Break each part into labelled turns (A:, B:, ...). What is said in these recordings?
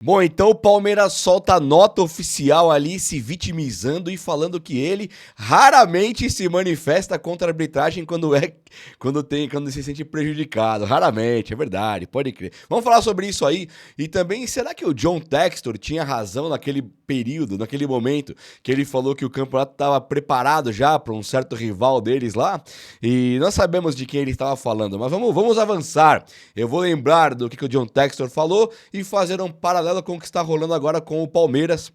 A: Bom, então o Palmeiras solta a nota oficial ali, se vitimizando e falando que ele raramente se manifesta contra a arbitragem quando se sente prejudicado. Raramente, é verdade, pode crer. Vamos falar sobre isso aí. E também, será que o John Textor tinha razão naquele período, naquele momento, que ele falou que o campeonato estava preparado já para um certo rival deles lá? E nós sabemos de quem ele estava falando, mas vamos avançar. Eu vou lembrar do que o John Textor falou e fazer um paralelo com o que está rolando agora com o Palmeiras,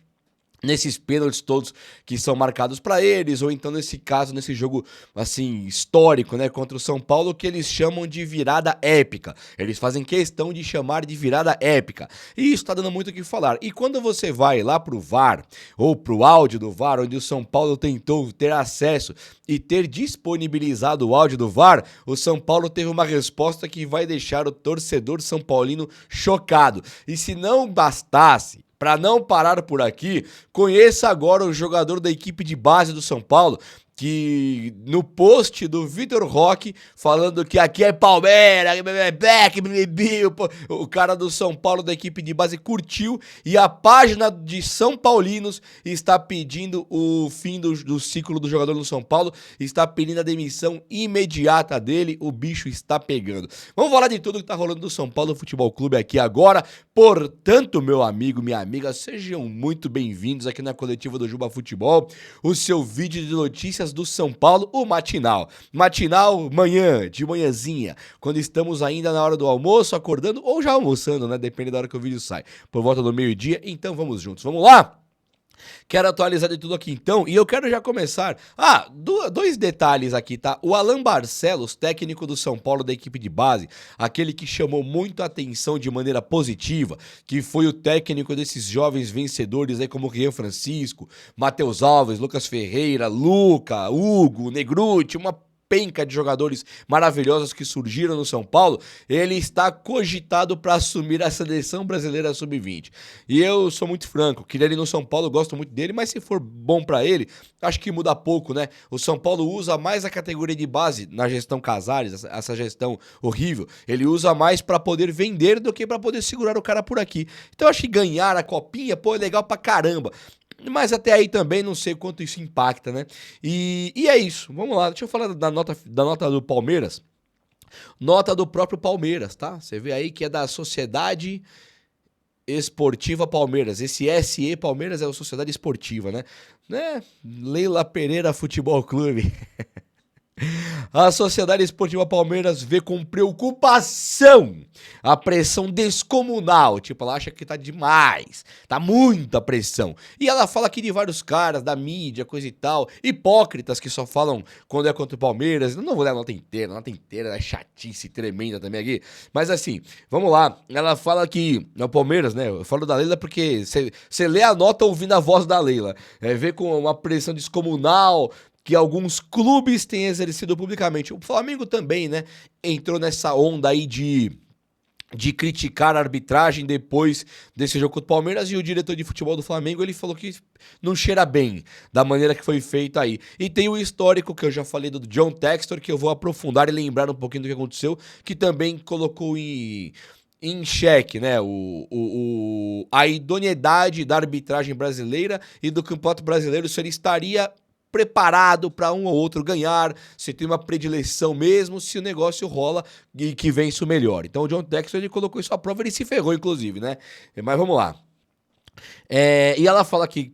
A: nesses pênaltis todos que são marcados para eles, ou então nesse caso, nesse jogo assim histórico, né, contra o São Paulo, que eles chamam de virada épica. Eles fazem questão de chamar de virada épica. E isso tá dando muito o que falar. E quando você vai lá pro VAR, ou pro áudio do VAR, onde o São Paulo tentou ter acesso e ter disponibilizado o áudio do VAR, o São Paulo teve uma resposta que vai deixar o torcedor são paulino chocado. E se não bastasse, para não parar por aqui, conheça agora o jogador da equipe de base do São Paulo, que no post do Vitor Roque, falando que aqui é Palmeiras, o cara do São Paulo da equipe de base curtiu, e a página de São Paulinos está pedindo o fim do ciclo do jogador do São Paulo, está pedindo a demissão imediata dele, o bicho está pegando. Vamos falar de tudo que está rolando do São Paulo Futebol Clube aqui agora. Portanto, meu amigo, minha amiga, sejam muito bem-vindos aqui na coletiva do Juba Futebol, o seu vídeo de notícias do São Paulo, o Matinal. Matinal manhã, de manhãzinha, quando estamos ainda na hora do almoço, acordando ou já almoçando, né? Depende da hora que o vídeo sai. Por volta do meio-dia, então vamos juntos. Vamos lá? Quero atualizar de tudo aqui então, e eu quero já começar. Dois detalhes aqui, tá? O Alan Barcelos, técnico do São Paulo da equipe de base, aquele que chamou muito a atenção de maneira positiva, que foi o técnico desses jovens vencedores aí como Rian Francisco, Matheus Alves, Lucas Ferreira, Luca, Hugo, Negruti, uma penca de jogadores maravilhosos que surgiram no São Paulo, ele está cogitado para assumir a seleção brasileira sub-20. E eu sou muito franco, queria ele no São Paulo, gosto muito dele, mas se for bom para ele, acho que muda pouco, né? O São Paulo usa mais a categoria de base na gestão Casares, essa gestão horrível. Ele usa mais para poder vender do que para poder segurar o cara por aqui. Então acho que ganhar a copinha, pô, é legal pra caramba. Mas até aí também não sei quanto isso impacta, né? E é isso. Vamos lá, deixa eu falar da nota do Palmeiras. Nota do próprio Palmeiras, tá? Você vê aí que é da Sociedade Esportiva Palmeiras. Esse SE Palmeiras é a Sociedade Esportiva, né? Leila Pereira Futebol Clube. A Sociedade Esportiva Palmeiras vê com preocupação a pressão descomunal. Tipo, ela acha que tá demais, tá muita pressão. E ela fala aqui de vários caras da mídia, coisa e tal, hipócritas que só falam quando é contra o Palmeiras. Eu não vou ler a nota inteira, é chatice tremenda também aqui. Mas assim, vamos lá. Ela fala que, no Palmeiras, né, eu falo da Leila porque você lê a nota ouvindo a voz da Leila. Vê com uma pressão descomunal que alguns clubes têm exercido publicamente. O Flamengo também, né, entrou nessa onda aí de criticar a arbitragem depois desse jogo contra o Palmeiras, e o diretor de futebol do Flamengo, ele falou que não cheira bem da maneira que foi feito aí. E tem o histórico que eu já falei do John Textor, que eu vou aprofundar e lembrar um pouquinho do que aconteceu, que também colocou em xeque, né, a idoneidade da arbitragem brasileira e do Campeonato Brasileiro, se ele estaria preparado para um ou outro ganhar, se tem uma predileção mesmo, se o negócio rola e que vence o melhor. Então o John Textor, ele colocou isso à prova, ele se ferrou inclusive, né? Mas vamos lá. E ela fala que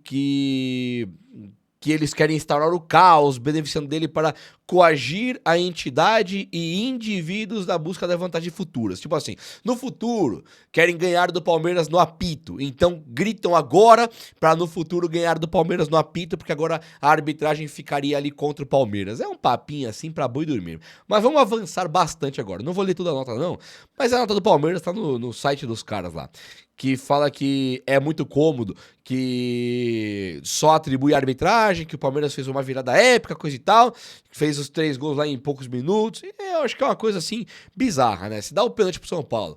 A: eles querem instaurar o caos, beneficiando dele para coagir a entidade e indivíduos na busca da vantagem futuras. Tipo assim, no futuro, querem ganhar do Palmeiras no apito. Então, gritam agora para no futuro ganhar do Palmeiras no apito, porque agora a arbitragem ficaria ali contra o Palmeiras. É um papinho assim para boi dormir. Mas vamos avançar bastante agora. Não vou ler toda a nota não, mas a nota do Palmeiras tá no site dos caras lá, que fala que é muito cômodo, que só atribui a arbitragem, que o Palmeiras fez uma virada épica, coisa e tal, fez os 3 gols lá em poucos minutos. Eu acho que é uma coisa assim bizarra, né? Se dá o pênalti pro São Paulo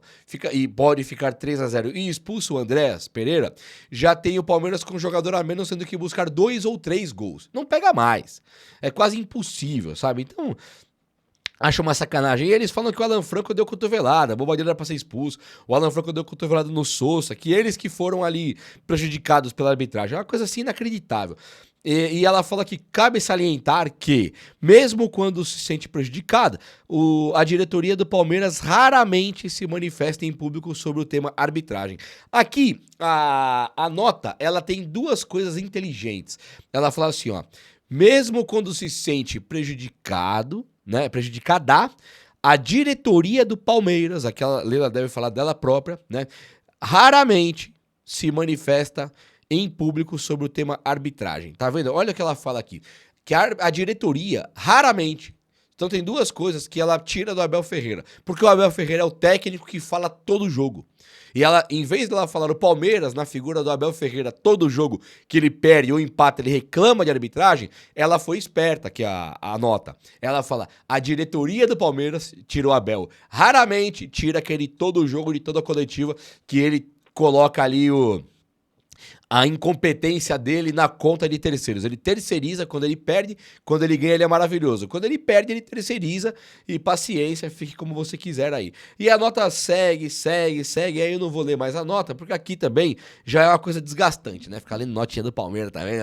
A: e pode ficar 3-0 e expulsa o Andréas Pereira, já tem o Palmeiras com um jogador a menos, tendo que buscar 2 ou 3 gols. Não pega mais. É quase impossível, sabe? Então, Acham uma sacanagem. E eles falam que o Alan Franco deu cotovelada, o Bobadilla era pra ser expulso, o Alan Franco deu cotovelada no Sousa, que eles que foram ali prejudicados pela arbitragem. É uma coisa assim inacreditável. E ela fala que cabe salientar que, mesmo quando se sente prejudicada, a diretoria do Palmeiras raramente se manifesta em público sobre o tema arbitragem. Aqui, a nota, ela tem duas coisas inteligentes. Ela fala assim, ó, mesmo quando se sente prejudicado, né, prejudicada, a diretoria do Palmeiras, aquela Leila deve falar dela própria, né, raramente se manifesta em público sobre o tema arbitragem. Tá vendo? Olha o que ela fala aqui. Que a diretoria, raramente. Então tem duas coisas que ela tira do Abel Ferreira. Porque o Abel Ferreira é o técnico que fala todo jogo. E ela, em vez dela falar o Palmeiras, na figura do Abel Ferreira, todo jogo que ele perde ou empata, ele reclama de arbitragem, ela foi esperta, que a nota. Ela fala, a diretoria do Palmeiras tira o Abel. Raramente tira aquele todo jogo de toda a coletiva que ele coloca ali a incompetência dele na conta de terceiros. Ele terceiriza quando ele perde, quando ele ganha ele é maravilhoso. Quando ele perde, ele terceiriza e paciência, fique como você quiser aí. E a nota segue, aí eu não vou ler mais a nota, porque aqui também já é uma coisa desgastante, né? Ficar lendo notinha do Palmeiras também.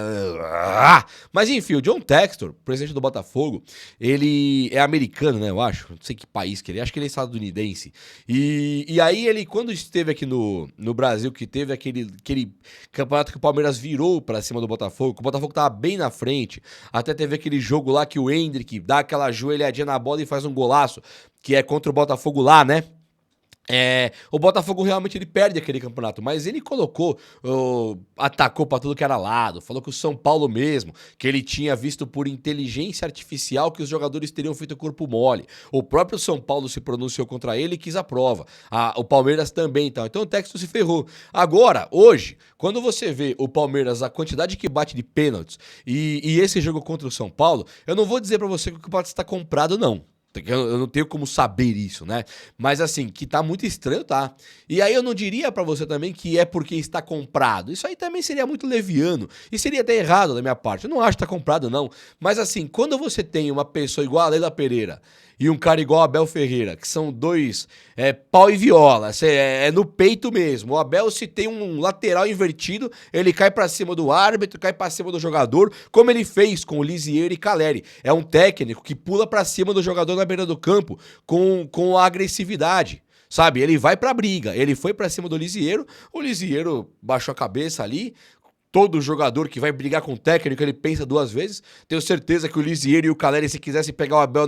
A: Mas enfim, o John Textor, presidente do Botafogo, ele é americano, né? Eu acho, não sei que país que ele é, acho que ele é estadunidense. E aí ele, quando esteve aqui no Brasil, que teve aquele campeonato que o Palmeiras virou pra cima do Botafogo, que o Botafogo tava bem na frente, até teve aquele jogo lá que o Endrick dá aquela joelhadinha na bola e faz um golaço, que é contra o Botafogo lá, né? O Botafogo realmente ele perde aquele campeonato, mas ele colocou, atacou pra tudo que era lado, falou que o São Paulo mesmo, que ele tinha visto por inteligência artificial que os jogadores teriam feito corpo mole. O próprio São Paulo se pronunciou contra ele e quis a prova. O Palmeiras também, então o texto se ferrou. Agora, hoje, quando você vê o Palmeiras, a quantidade que bate de pênaltis e esse jogo contra o São Paulo, eu não vou dizer pra você que o campeonato está comprado, não. Eu não tenho como saber isso, né? Mas assim, que tá muito estranho, tá? E aí eu não diria pra você também que é porque está comprado. Isso aí também seria muito leviano. E seria até errado da minha parte. Eu não acho que tá comprado, não. Mas assim, quando você tem uma pessoa igual a Leila Pereira e um cara igual a Abel Ferreira, que são dois pau e viola, é no peito mesmo. O Abel, se tem um lateral invertido, ele cai pra cima do árbitro, cai pra cima do jogador, como ele fez com o Lisieiro e Caleri. É um técnico que pula pra cima do jogador na beira do campo com a agressividade. Sabe, ele vai pra briga, ele foi pra cima do Lisieiro, o Lisieiro baixou a cabeça ali. Todo jogador que vai brigar com o técnico, ele pensa duas vezes. Tenho certeza que o Lisieiro e o Caleri, se quisessem pegar o Abel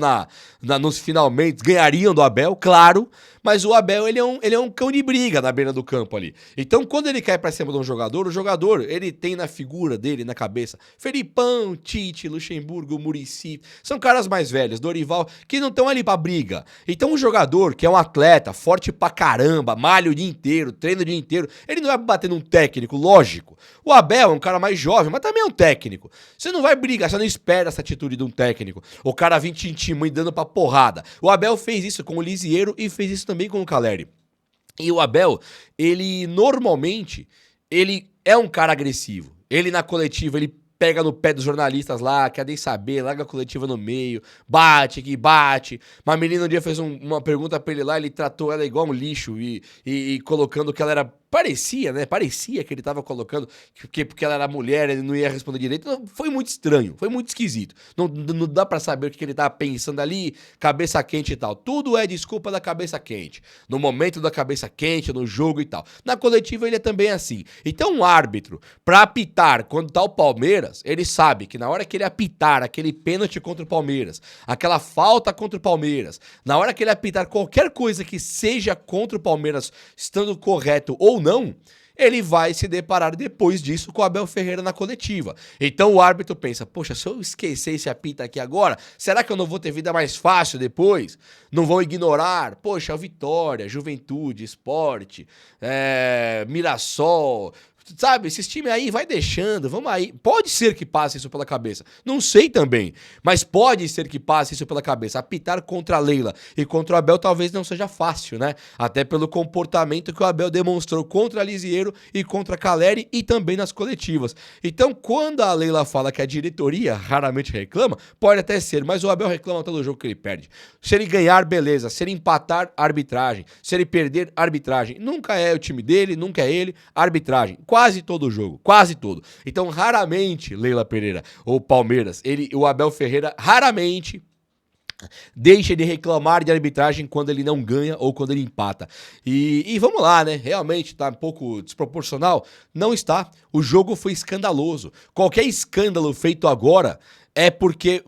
A: nos finalmente, ganhariam do Abel, claro. Mas o Abel, ele é um cão de briga na beira do campo ali. Então, quando ele cai pra cima de um jogador, o jogador, ele tem na figura dele, na cabeça, Felipão, Tite, Luxemburgo, Muricy, são caras mais velhos, Dorival, que não estão ali pra briga. Então, o jogador, que é um atleta, forte pra caramba, malha o dia inteiro, treina o dia inteiro, ele não vai bater num técnico, lógico. O Abel é um cara mais jovem, mas também é um técnico. Você não vai brigar, você não espera essa atitude de um técnico. O cara vir te intimando e dando pra porrada. O Abel fez isso com o Lisieiro e fez isso também com o Caleri. E o Abel, ele normalmente, ele é um cara agressivo. Ele na coletiva, ele pega no pé dos jornalistas lá, quer nem saber, larga a coletiva no meio, bate que bate. Uma menina um dia fez uma pergunta pra ele lá, ele tratou ela igual um lixo e colocando que ela era... Parecia, né? Parecia que ele tava colocando porque ela era mulher, ele não ia responder direito. Não, foi muito estranho, foi muito esquisito. Não dá pra saber o que ele tava pensando ali, cabeça quente e tal. Tudo é desculpa da cabeça quente. No momento da cabeça quente, no jogo e tal. Na coletiva ele é também assim. Então um árbitro, pra apitar quando tá o Palmeiras, ele sabe que na hora que ele apitar aquele pênalti contra o Palmeiras, aquela falta contra o Palmeiras, na hora que ele apitar qualquer coisa que seja contra o Palmeiras, estando correto ou não, ele vai se deparar depois disso com o Abel Ferreira na coletiva. Então o árbitro pensa, poxa, se eu esquecer esse apito aqui agora, será que eu não vou ter vida mais fácil depois? Não vão ignorar? Poxa, Vitória, Juventude, Sport, Mirassol, Sabe, esses times aí, vai deixando, vamos aí. Pode ser que passe isso pela cabeça. Não sei também, mas pode ser que passe isso pela cabeça. Apitar contra a Leila e contra o Abel talvez não seja fácil, né? Até pelo comportamento que o Abel demonstrou contra a Lisieiro e contra a Caleri e também nas coletivas. Então, quando a Leila fala que a diretoria raramente reclama, pode até ser, mas o Abel reclama todo jogo que ele perde. Se ele ganhar, beleza. Se ele empatar, arbitragem. Se ele perder, arbitragem. Nunca é o time dele, nunca é ele, arbitragem. Quase todo jogo, quase todo. Então, raramente, Leila Pereira ou Palmeiras, o Abel Ferreira raramente deixa de reclamar de arbitragem quando ele não ganha ou quando ele empata. E vamos lá, né? Realmente tá um pouco desproporcional? Não está. O jogo foi escandaloso. Qualquer escândalo feito agora é porque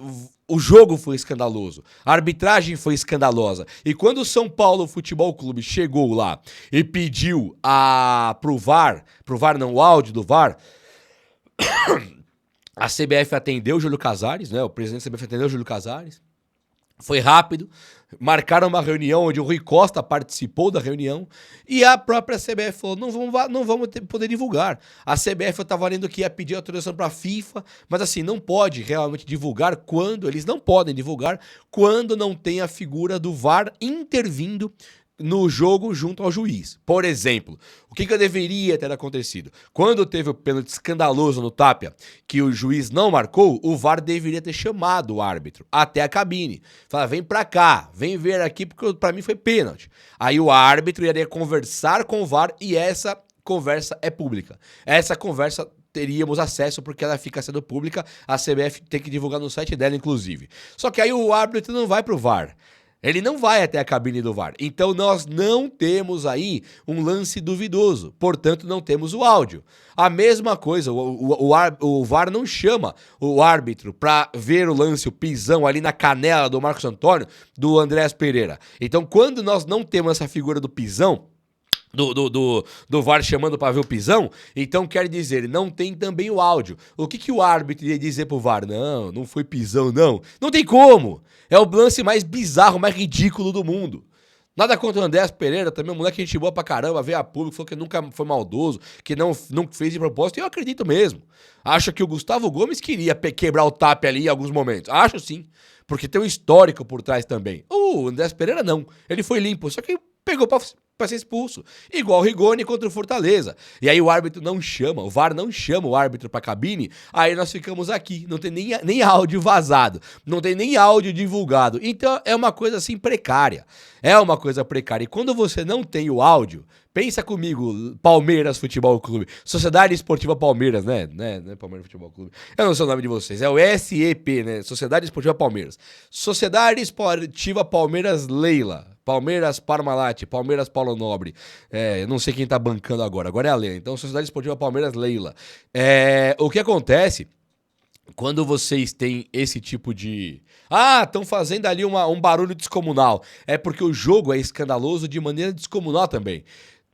A: o jogo foi escandaloso, a arbitragem foi escandalosa. E quando o São Paulo Futebol Clube chegou lá e pediu pro VAR não, o áudio do VAR, a CBF atendeu o Júlio Casares, né? O presidente da CBF atendeu o Júlio Casares. Foi rápido, marcaram uma reunião onde o Rui Costa participou da reunião e a própria CBF falou, não vamos poder divulgar. A CBF eu estava lendo que ia pedir autorização para a FIFA, mas assim, não pode realmente divulgar eles não podem divulgar quando não tem a figura do VAR intervindo no jogo junto ao juiz. Por exemplo, o que deveria ter acontecido? Quando teve o pênalti escandaloso no Tapia, que o juiz não marcou, o VAR deveria ter chamado o árbitro até a cabine. Falar, vem pra cá, vem ver aqui, porque pra mim foi pênalti. Aí o árbitro iria conversar com o VAR e essa conversa é pública. Essa conversa teríamos acesso porque ela fica sendo pública, a CBF tem que divulgar no site dela, inclusive. Só que aí o árbitro não vai pro VAR. Ele não vai até a cabine do VAR. Então nós não temos aí um lance duvidoso. Portanto, não temos o áudio. A mesma coisa, o VAR não chama o árbitro para ver o lance, o pisão ali na canela do Marcos Antônio, do Andrés Pereira. Então, quando nós não temos essa figura do pisão, do VAR chamando para ver o pisão, então quer dizer, não tem também o áudio. O que o árbitro ia dizer pro VAR? Não foi pisão, não. Não tem como. É o lance mais bizarro, mais ridículo do mundo. Nada contra o Andrés Pereira, também um moleque gente boa pra caramba, veio a público, falou que nunca foi maldoso, que não fez de propósito, e eu acredito mesmo. Acho que o Gustavo Gomes queria quebrar o tap ali em alguns momentos. Acho sim, porque tem um histórico por trás também. O Andrés Pereira não, ele foi limpo, só que pegou pra ser expulso. Igual o Rigoni contra o Fortaleza. E aí o árbitro não chama, o VAR não chama o árbitro pra cabine, aí nós ficamos aqui. Não tem nem áudio vazado, não tem nem áudio divulgado. Então é uma coisa assim precária. É uma coisa precária. E quando você não tem o áudio, pensa comigo, Palmeiras Futebol Clube, Sociedade Esportiva Palmeiras, né? Não é Palmeiras Futebol Clube. Eu não sei o nome de vocês, é o SEP, né? Sociedade Esportiva Palmeiras. Sociedade Esportiva Palmeiras Leila. Palmeiras Parmalat, Palmeiras Paulo Nobre. Eu não sei quem tá bancando agora é a Leila. Então, Sociedade Esportiva Palmeiras Leila. O que acontece quando vocês têm esse tipo de... estão fazendo ali um barulho descomunal. É porque o jogo é escandaloso de maneira descomunal também.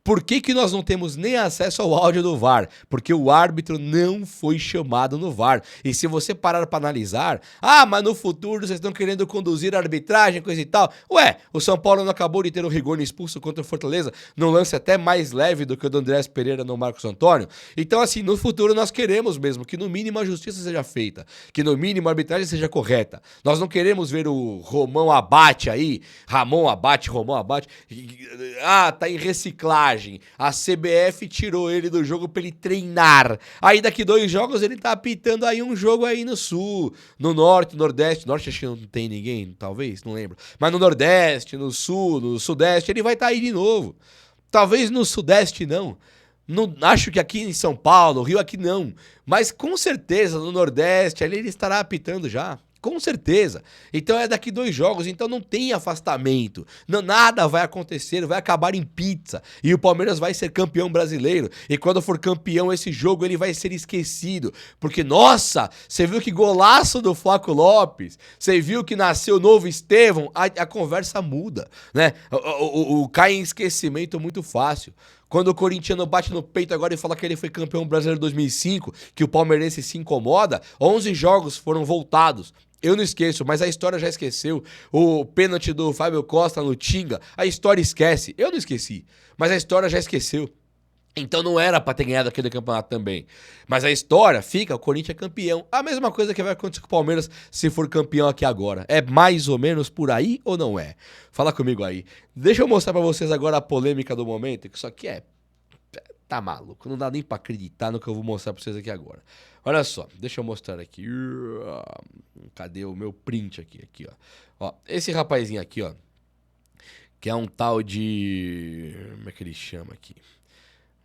A: Por que nós não temos nem acesso ao áudio do VAR? Porque o árbitro não foi chamado no VAR. E se você parar para analisar, mas no futuro vocês estão querendo conduzir a arbitragem, coisa e tal. Ué, o São Paulo não acabou de ter o Rigoni expulso contra o Fortaleza, num lance até mais leve do que o do Andrés Pereira no Marcos Antônio. Então, assim, no futuro nós queremos mesmo que no mínimo a justiça seja feita, que no mínimo a arbitragem seja correta. Nós não queremos ver o Romão Abate aí, Romão Abate, tá em reciclagem. A CBF tirou ele do jogo pra ele treinar. Aí daqui 2 jogos ele tá apitando aí um jogo aí no sul, no norte, nordeste. Norte acho que não tem ninguém, talvez, não lembro. Mas no nordeste, no sul, no sudeste, ele vai estar aí de novo. Talvez no sudeste não. Acho que aqui em São Paulo, Rio aqui não. Mas com certeza no nordeste ali ele estará apitando já. Com certeza. Então é daqui 2 jogos, então não tem afastamento. Nada vai acontecer, vai acabar em pizza. E o Palmeiras vai ser campeão brasileiro. E quando for campeão, esse jogo ele vai ser esquecido. Porque, nossa, você viu que golaço do Flaco Lopes? Você viu que nasceu o novo Estevão? A conversa muda, né? Cai em esquecimento muito fácil. Quando o corintiano bate no peito agora e fala que ele foi campeão brasileiro em 2005, que o palmeirense se incomoda, 11 jogos foram voltados. Eu não esqueço, mas a história já esqueceu. O pênalti do Fábio Costa no Tinga, a história esquece. Eu não esqueci, mas a história já esqueceu. Então não era pra ter ganhado aquele campeonato também. Mas a história fica, o Corinthians é campeão. A mesma coisa que vai acontecer com o Palmeiras se for campeão aqui agora. É mais ou menos por aí ou não é? Fala comigo aí. Deixa eu mostrar pra vocês agora a polêmica do momento, que isso aqui tá maluco. Não dá nem pra acreditar no que eu vou mostrar pra vocês aqui agora. Olha só, deixa eu mostrar aqui. Cadê o meu print aqui? Aqui, ó. Esse rapazinho aqui, ó. Que é um tal de... Como é que ele chama aqui?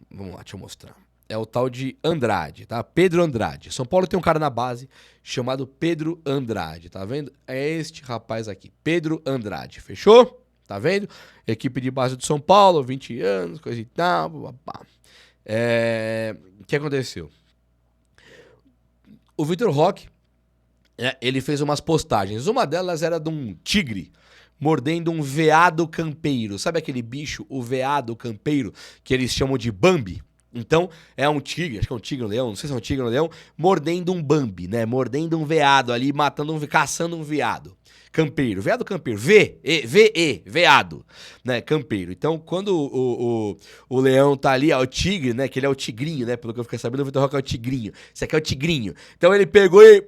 A: Vamos lá, deixa eu mostrar. É o tal de Andrade, tá? Pedro Andrade. São Paulo tem um cara na base chamado Pedro Andrade, tá vendo? É este rapaz aqui, Pedro Andrade. Fechou? Tá vendo? Equipe de base do São Paulo, 20 anos, coisa e tal. O que aconteceu? O Vitor Roque, ele fez umas postagens. Uma delas era de um tigre mordendo um veado campeiro. Sabe aquele bicho, o veado campeiro, que eles chamam de Bambi? Então, é um tigre, acho que é um tigre ou um leão, não sei se é um tigre ou um leão, mordendo um Bambi, né? Mordendo um veado ali, caçando um veado. Campeiro, veado campeiro, veado, né, campeiro. Então, quando o leão tá ali, ó, o tigre, né, que ele é o tigrinho, né, pelo que eu fiquei sabendo, o Vitor Roque é o tigrinho. Esse aqui é o tigrinho. Então ele pegou e,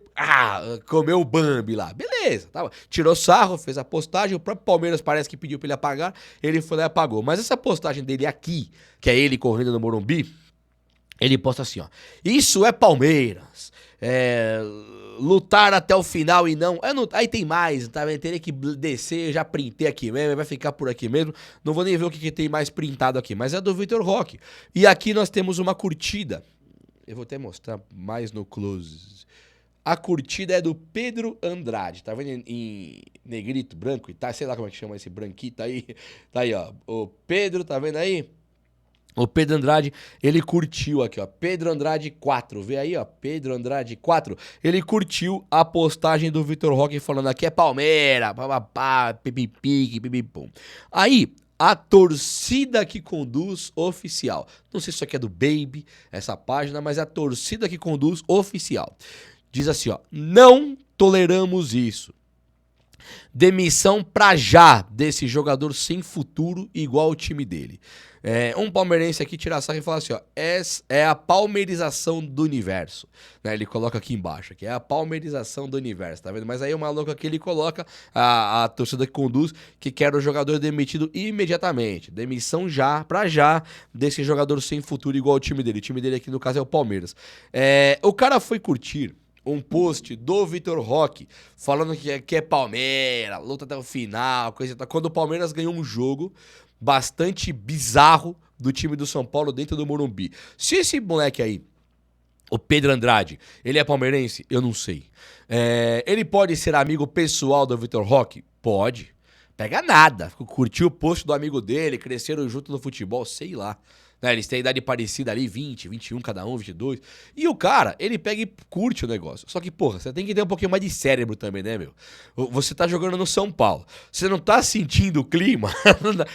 A: comeu o Bambi lá. Beleza, tá, tirou sarro, fez a postagem, o próprio Palmeiras parece que pediu pra ele apagar, ele foi lá e apagou. Mas essa postagem dele aqui, que é ele correndo no Morumbi, ele posta assim, ó, isso é Palmeiras, lutar até o final e não... Aí tem mais, tá? Vai ter que descer, já printei aqui mesmo, vai ficar por aqui mesmo. Não vou nem ver o que tem mais printado aqui, mas é do Vitor Roque. E aqui nós temos uma curtida. Eu vou até mostrar mais no close. A curtida é do Pedro Andrade, tá vendo em negrito, branco e tá? Sei lá como é que chama esse branquinho, tá aí. Tá aí, ó. O Pedro, tá vendo aí? O Pedro Andrade, ele curtiu aqui, ó, Pedro Andrade 4, vê aí, ó, Pedro Andrade 4, ele curtiu a postagem do Vitor Roque falando aqui é Palmeiras, papapá, pipipi, pipipum. Aí, a torcida que conduz oficial, não sei se isso aqui é do Baby, essa página, mas é a torcida que conduz oficial. Diz assim, ó, não toleramos isso. Demissão pra já desse jogador sem futuro igual o time dele. Um palmeirense aqui tira a sarra e fala assim, ó, é a palmeirização do universo, né? Ele coloca aqui embaixo, que é a palmeirização do universo, tá vendo? Mas aí o maluco aqui, ele coloca a torcida que conduz, que quer o jogador demitido imediatamente. Demissão pra já desse jogador sem futuro igual o time dele. O time dele aqui, no caso, é o Palmeiras. O cara foi curtir um post do Vitor Roque falando que é Palmeiras, luta até o final, coisa e tal. Quando o Palmeiras ganhou um jogo bastante bizarro do time do São Paulo dentro do Morumbi. Se esse moleque aí, o Pedro Andrade, ele é palmeirense? Eu não sei. Ele pode ser amigo pessoal do Vitor Roque? Pode. Pega nada. Curtiu o post do amigo dele, cresceram junto no futebol, sei lá. Né, eles têm idade parecida ali, 20, 21 cada um, 22. E o cara, ele pega e curte o negócio. Só que, porra, você tem que ter um pouquinho mais de cérebro também, né, meu? Você tá jogando no São Paulo. Você não tá sentindo o clima?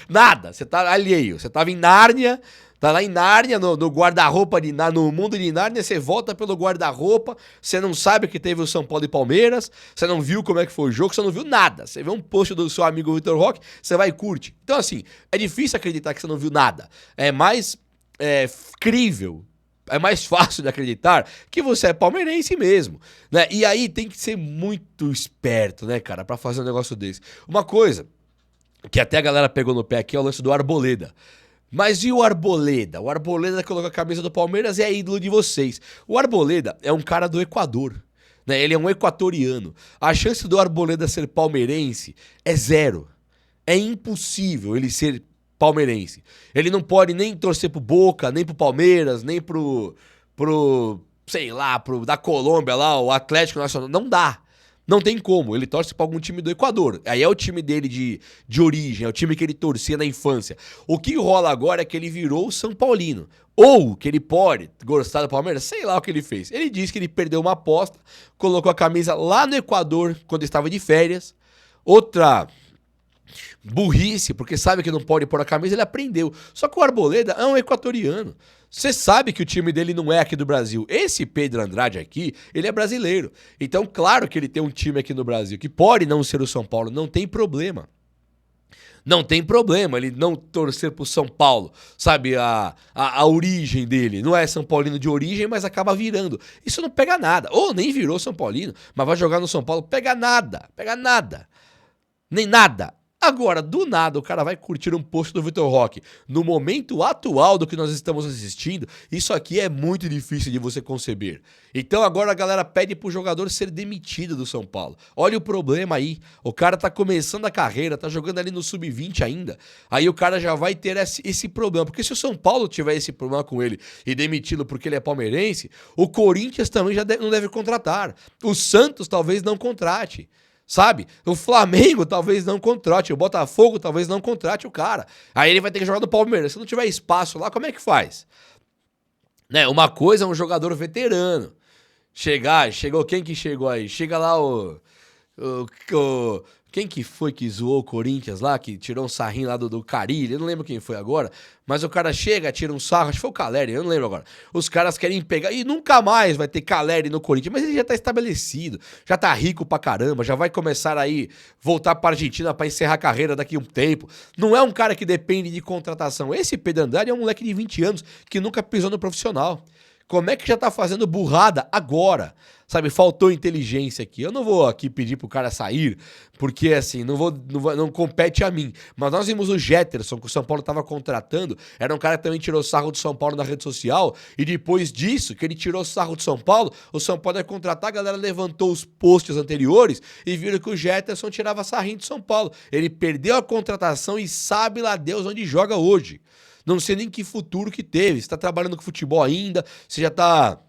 A: Nada. Você tá alheio. Você tava em Nárnia, tá lá em Nárnia, no guarda-roupa, no mundo de Nárnia, você volta pelo guarda-roupa, você não sabe que teve o São Paulo e Palmeiras, você não viu como é que foi o jogo, você não viu nada. Você vê um post do seu amigo Vitor Roque, você vai e curte. Então, assim, é difícil acreditar que você não viu nada. É mais crível, é mais fácil de acreditar que você é palmeirense mesmo, né? E aí tem que ser muito esperto, né, cara, pra fazer um negócio desse. Uma coisa que até a galera pegou no pé aqui é o lance do Arboleda. Mas e o Arboleda? O Arboleda colocou a camisa do Palmeiras e é ídolo de vocês. O Arboleda é um cara do Equador, né? Ele é um equatoriano. A chance do Arboleda ser palmeirense é zero. É impossível ele ser palmeirense. Ele não pode nem torcer pro Boca, nem pro Palmeiras, nem pro sei lá, da Colômbia lá, o Atlético Nacional. Não dá. Não tem como, ele torce pra algum time do Equador. Aí é o time dele de origem, é o time que ele torcia na infância. O que rola agora é que ele virou São Paulino. Ou que ele pode gostar do Palmeiras, sei lá o que ele fez. Ele disse que ele perdeu uma aposta, colocou a camisa lá no Equador quando estava de férias. Outra burrice, porque sabe que não pode pôr a camisa, ele aprendeu. Só que o Arboleda é um equatoriano. Você sabe que o time dele não é aqui do Brasil. Esse Pedro Andrade aqui, ele é brasileiro. Então, claro que ele tem um time aqui no Brasil, que pode não ser o São Paulo, não tem problema. Não tem problema ele não torcer pro São Paulo, sabe? A origem dele não é São Paulino de origem, mas acaba virando. Isso não pega nada. Ou nem virou São Paulino, mas vai jogar no São Paulo, pega nada. Pega nada. Nem nada. Agora, do nada, o cara vai curtir um post do Vitor Roque. No momento atual do que nós estamos assistindo, isso aqui é muito difícil de você conceber. Então agora a galera pede pro jogador ser demitido do São Paulo. Olha o problema aí. O cara tá começando a carreira, tá jogando ali no sub-20 ainda. Aí o cara já vai ter esse problema. Porque se o São Paulo tiver esse problema com ele e demiti-lo porque ele é palmeirense, o Corinthians também já não deve contratar. O Santos talvez não contrate. Sabe? O Flamengo talvez não contrate, o Botafogo talvez não contrate o cara. Aí ele vai ter que jogar no Palmeiras. Se não tiver espaço lá, como é que faz? Né? Uma coisa é um jogador veterano. Chegou, quem que chegou aí? Chega lá quem que foi que zoou o Corinthians lá, que tirou um sarrinho lá do Carille? Eu não lembro quem foi agora, mas o cara chega, tira um sarro, acho que foi o Caleri, eu não lembro agora. Os caras querem pegar, e nunca mais vai ter Caleri no Corinthians, mas ele já tá estabelecido, já tá rico pra caramba, já vai começar aí, voltar pra Argentina pra encerrar a carreira daqui a um tempo. Não é um cara que depende de contratação. Esse Pedro Andrade é um moleque de 20 anos que nunca pisou no profissional. Como é que já tá fazendo burrada agora? Sabe, faltou inteligência aqui. Eu não vou aqui pedir pro cara sair, porque assim, não compete a mim. Mas nós vimos o Jetterson, que o São Paulo tava contratando, era um cara que também tirou sarro do São Paulo na rede social, e depois disso, que ele tirou sarro do São Paulo, o São Paulo ia contratar, a galera levantou os posts anteriores e viram que o Jetterson tirava sarrinho do São Paulo. Ele perdeu a contratação e sabe lá Deus onde joga hoje. Não sei nem que futuro que teve. Você tá trabalhando com futebol ainda, você já tá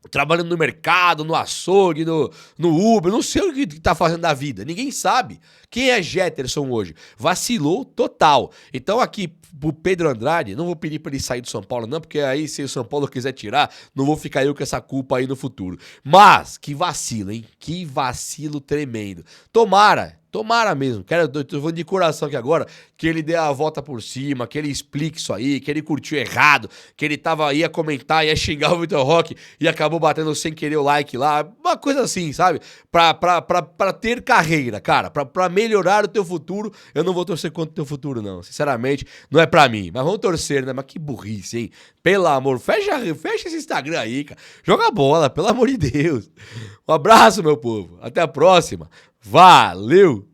A: trabalhando no mercado, no açougue, no Uber, não sei o que tá fazendo da vida. Ninguém sabe. Quem é Jetterson hoje? Vacilou total. Então aqui, pro Pedro Andrade, não vou pedir pra ele sair do São Paulo não, porque aí se o São Paulo quiser tirar, não vou ficar eu com essa culpa aí no futuro. Mas, que vacilo, hein? Que vacilo tremendo. Tomara mesmo, tô falando de coração aqui agora, que ele dê a volta por cima, que ele explique isso aí, que ele curtiu errado, que ele ia comentar, ia xingar o Vitor Roque e acabou batendo sem querer o like lá, uma coisa assim, sabe? Pra ter carreira, cara, pra melhorar o teu futuro. Eu não vou torcer contra o teu futuro não, sinceramente, não é pra mim, mas vamos torcer, né? Mas que burrice, hein? Pelo amor, fecha esse Instagram aí, cara, joga bola, pelo amor de Deus. Um abraço, meu povo, até a próxima. Valeu!